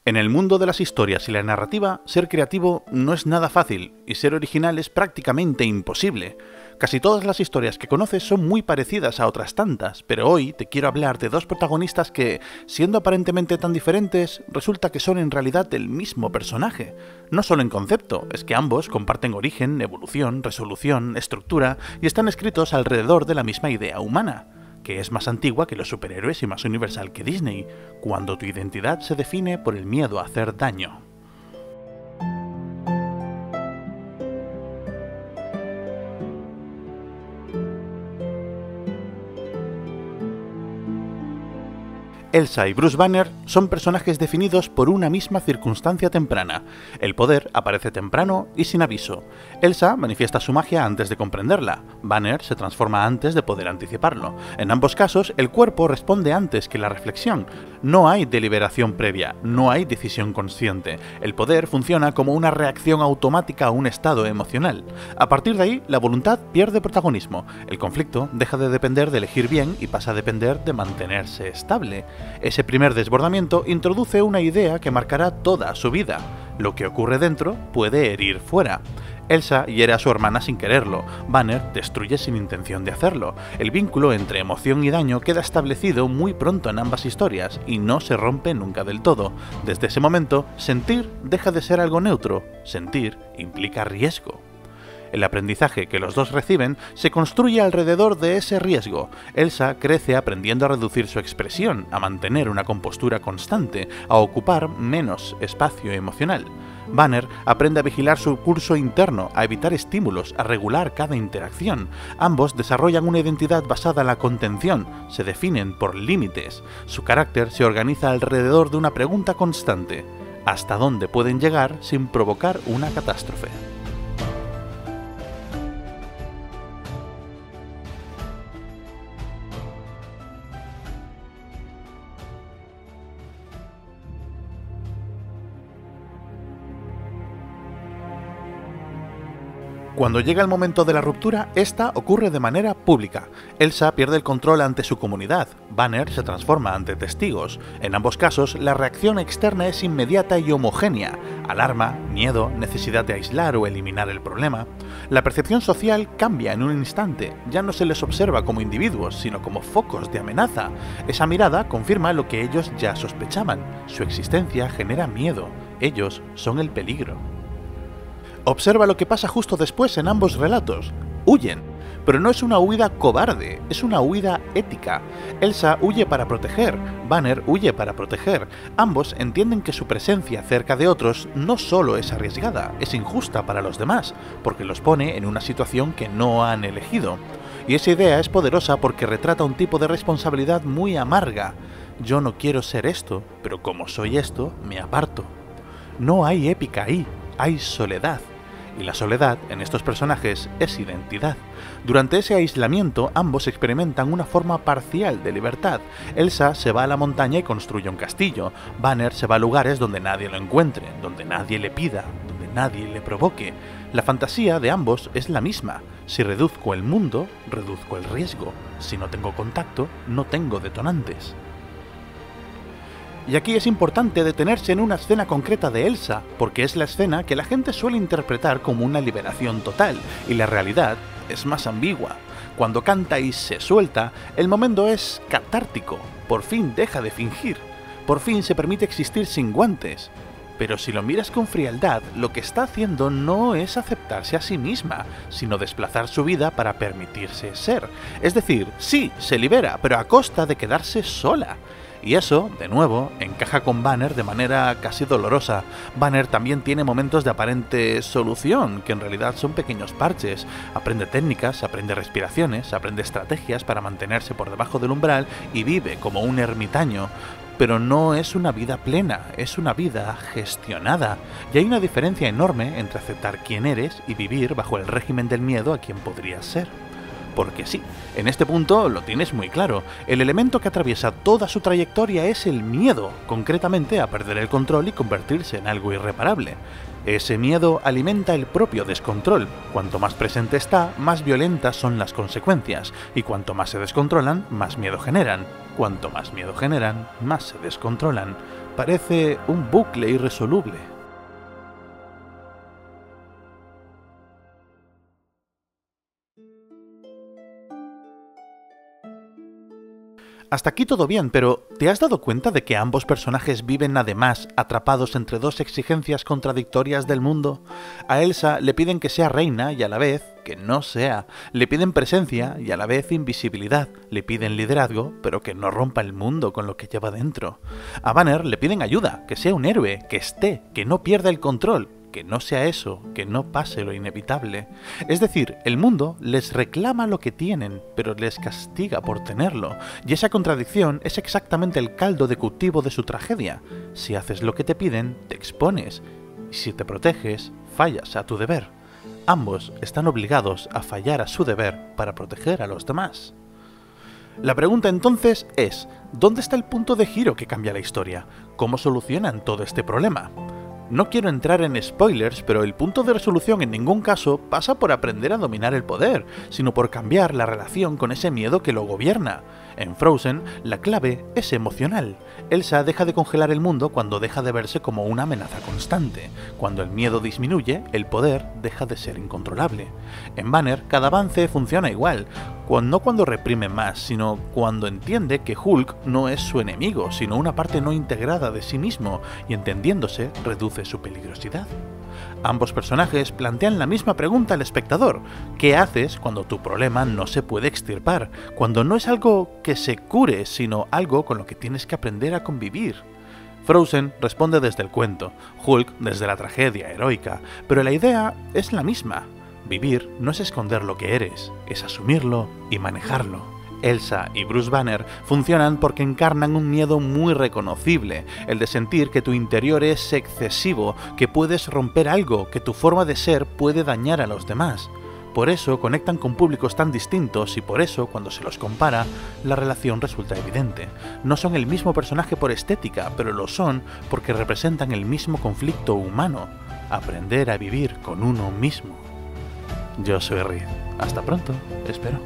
En el mundo de las historias y la narrativa, ser creativo no es nada fácil, y ser original es prácticamente imposible. Casi todas las historias que conoces son muy parecidas a otras tantas, pero hoy te quiero hablar de dos protagonistas que, siendo aparentemente tan diferentes, resulta que son en realidad el mismo personaje. No solo en concepto, es que ambos comparten origen, evolución, resolución, estructura, y están escritos alrededor de la misma idea humana, que es más antigua que los superhéroes y más universal que Disney, cuando tu identidad se define por el miedo a hacer daño. Elsa y Bruce Banner son personajes definidos por una misma circunstancia temprana. El poder aparece temprano y sin aviso. Elsa manifiesta su magia antes de comprenderla. Banner se transforma antes de poder anticiparlo. En ambos casos, el cuerpo responde antes que la reflexión. No hay deliberación previa, no hay decisión consciente. El poder funciona como una reacción automática a un estado emocional. A partir de ahí, la voluntad pierde protagonismo. El conflicto deja de depender de elegir bien y pasa a depender de mantenerse estable. Ese primer desbordamiento introduce una idea que marcará toda su vida. Lo que ocurre dentro puede herir fuera. Elsa hiere a su hermana sin quererlo, Banner destruye sin intención de hacerlo. El vínculo entre emoción y daño queda establecido muy pronto en ambas historias y no se rompe nunca del todo. Desde ese momento, sentir deja de ser algo neutro, sentir implica riesgo. El aprendizaje que los dos reciben se construye alrededor de ese riesgo. Elsa crece aprendiendo a reducir su expresión, a mantener una compostura constante, a ocupar menos espacio emocional. Banner aprende a vigilar su curso interno, a evitar estímulos, a regular cada interacción. Ambos desarrollan una identidad basada en la contención, se definen por límites. Su carácter se organiza alrededor de una pregunta constante: ¿hasta dónde pueden llegar sin provocar una catástrofe? Cuando llega el momento de la ruptura, esta ocurre de manera pública. Elsa pierde el control ante su comunidad, Banner se transforma ante testigos. En ambos casos, la reacción externa es inmediata y homogénea: alarma, miedo, necesidad de aislar o eliminar el problema. La percepción social cambia en un instante, ya no se les observa como individuos, sino como focos de amenaza. Esa mirada confirma lo que ellos ya sospechaban: su existencia genera miedo, ellos son el peligro. Observa lo que pasa justo después en ambos relatos. Huyen, pero no es una huida cobarde, es una huida ética. Elsa huye para proteger, Banner huye para proteger. Ambos entienden que su presencia cerca de otros no solo es arriesgada, es injusta para los demás, porque los pone en una situación que no han elegido. Y esa idea es poderosa porque retrata un tipo de responsabilidad muy amarga. Yo no quiero ser esto, pero como soy esto, me aparto. No hay épica ahí, hay soledad. Y la soledad, en estos personajes, es identidad. Durante ese aislamiento, ambos experimentan una forma parcial de libertad. Elsa se va a la montaña y construye un castillo. Banner se va a lugares donde nadie lo encuentre, donde nadie le pida, donde nadie le provoque. La fantasía de ambos es la misma. Si reduzco el mundo, reduzco el riesgo. Si no tengo contacto, no tengo detonantes. Y aquí es importante detenerse en una escena concreta de Elsa, porque es la escena que la gente suele interpretar como una liberación total, y la realidad es más ambigua. Cuando canta y se suelta, el momento es catártico, por fin deja de fingir, por fin se permite existir sin guantes. Pero si lo miras con frialdad, lo que está haciendo no es aceptarse a sí misma, sino desplazar su vida para permitirse ser. Es decir, sí, se libera, pero a costa de quedarse sola. Y eso, de nuevo, encaja con Banner de manera casi dolorosa. Banner también tiene momentos de aparente solución, que en realidad son pequeños parches. Aprende técnicas, aprende respiraciones, aprende estrategias para mantenerse por debajo del umbral y vive como un ermitaño. Pero no es una vida plena, es una vida gestionada. Y hay una diferencia enorme entre aceptar quién eres y vivir bajo el régimen del miedo a quien podrías ser. Porque sí, en este punto lo tienes muy claro, el elemento que atraviesa toda su trayectoria es el miedo, concretamente a perder el control y convertirse en algo irreparable. Ese miedo alimenta el propio descontrol. Cuanto más presente está, más violentas son las consecuencias, y cuanto más se descontrolan, más miedo generan. Cuanto más miedo generan, más se descontrolan. Parece un bucle irresoluble. Hasta aquí todo bien, pero ¿te has dado cuenta de que ambos personajes viven además atrapados entre dos exigencias contradictorias del mundo? A Elsa le piden que sea reina y a la vez que no sea. Le piden presencia y a la vez invisibilidad. Le piden liderazgo, pero que no rompa el mundo con lo que lleva dentro. A Banner le piden ayuda, que sea un héroe, que esté, que no pierda el control. Que no sea eso, que no pase lo inevitable. Es decir, el mundo les reclama lo que tienen, pero les castiga por tenerlo. Y esa contradicción es exactamente el caldo de cultivo de su tragedia. Si haces lo que te piden, te expones. Y si te proteges, fallas a tu deber. Ambos están obligados a fallar a su deber para proteger a los demás. La pregunta entonces es, ¿dónde está el punto de giro que cambia la historia? ¿Cómo solucionan todo este problema? No quiero entrar en spoilers, pero el punto de resolución en ningún caso pasa por aprender a dominar el poder, sino por cambiar la relación con ese miedo que lo gobierna. En Frozen, la clave es emocional. Elsa deja de congelar el mundo cuando deja de verse como una amenaza constante. Cuando el miedo disminuye, el poder deja de ser incontrolable. En Banner, cada avance funciona igual, no cuando reprime más, sino cuando entiende que Hulk no es su enemigo, sino una parte no integrada de sí mismo, y entendiéndose, reduce su peligrosidad. Ambos personajes plantean la misma pregunta al espectador: ¿qué haces cuando tu problema no se puede extirpar? Cuando no es algo que se cure, sino algo con lo que tienes que aprender a convivir. Frozen responde desde el cuento, Hulk desde la tragedia heroica, pero la idea es la misma. Vivir no es esconder lo que eres, es asumirlo y manejarlo. Elsa y Bruce Banner funcionan porque encarnan un miedo muy reconocible, el de sentir que tu interior es excesivo, que puedes romper algo, que tu forma de ser puede dañar a los demás. Por eso conectan con públicos tan distintos y por eso, cuando se los compara, la relación resulta evidente. No son el mismo personaje por estética, pero lo son porque representan el mismo conflicto humano: aprender a vivir con uno mismo. Yo soy Riz. Hasta pronto, espero.